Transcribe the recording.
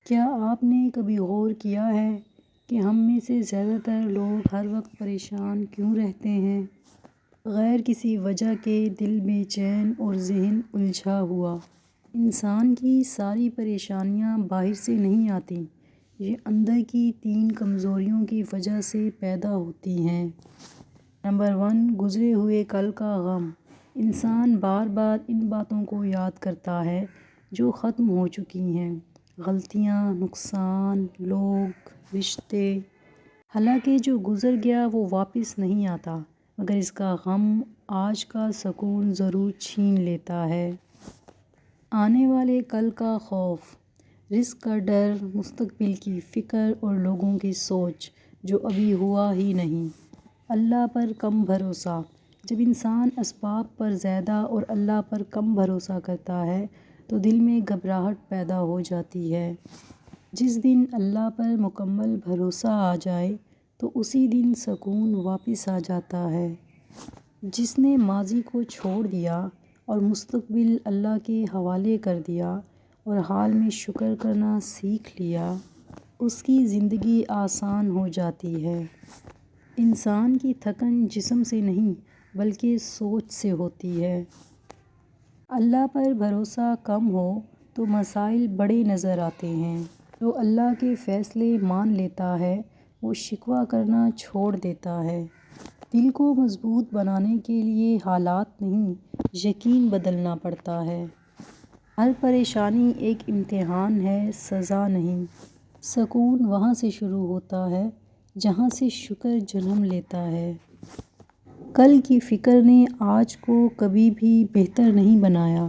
کیا آپ نے کبھی غور کیا ہے کہ ہم میں سے زیادہ تر لوگ ہر وقت پریشان کیوں رہتے ہیں؟ غیر کسی وجہ کے دل بے چین اور ذہن الجھا ہوا۔ انسان کی ساری پریشانیاں باہر سے نہیں آتیں، یہ اندر کی 3 کمزوریوں کی وجہ سے پیدا ہوتی ہیں۔ نمبر 1، گزرے ہوئے کل کا غم۔ انسان بار بار ان باتوں کو یاد کرتا ہے جو ختم ہو چکی ہیں، غلطیاں، نقصان، لوگ، رشتے۔ حالانکہ جو گزر گیا وہ واپس نہیں آتا، مگر اس کا غم آج کا سکون ضرور چھین لیتا ہے۔ آنے والے کل کا خوف، رزق کا ڈر، مستقبل کی فکر اور لوگوں کی سوچ جو ابھی ہوا ہی نہیں۔ اللہ پر کم بھروسہ۔ جب انسان اسباب پر زیادہ اور اللہ پر کم بھروسہ کرتا ہے تو دل میں گھبراہٹ پیدا ہو جاتی ہے۔ جس دن اللہ پر مکمل بھروسہ آ جائے تو اسی دن سکون واپس آ جاتا ہے۔ جس نے ماضی کو چھوڑ دیا اور مستقبل اللہ کے حوالے کر دیا اور حال میں شکر کرنا سیکھ لیا، اس کی زندگی آسان ہو جاتی ہے۔ انسان کی تھکن جسم سے نہیں بلکہ سوچ سے ہوتی ہے۔ اللہ پر بھروسہ کم ہو تو مسائل بڑے نظر آتے ہیں۔ جو اللہ کے فیصلے مان لیتا ہے وہ شکوہ کرنا چھوڑ دیتا ہے۔ دل کو مضبوط بنانے کے لیے حالات نہیں، یقین بدلنا پڑتا ہے۔ ہر پریشانی ایک امتحان ہے، سزا نہیں۔ سکون وہاں سے شروع ہوتا ہے جہاں سے شکر جنم لیتا ہے۔ کل کی فکر نے آج کو کبھی بھی بہتر نہیں بنایا۔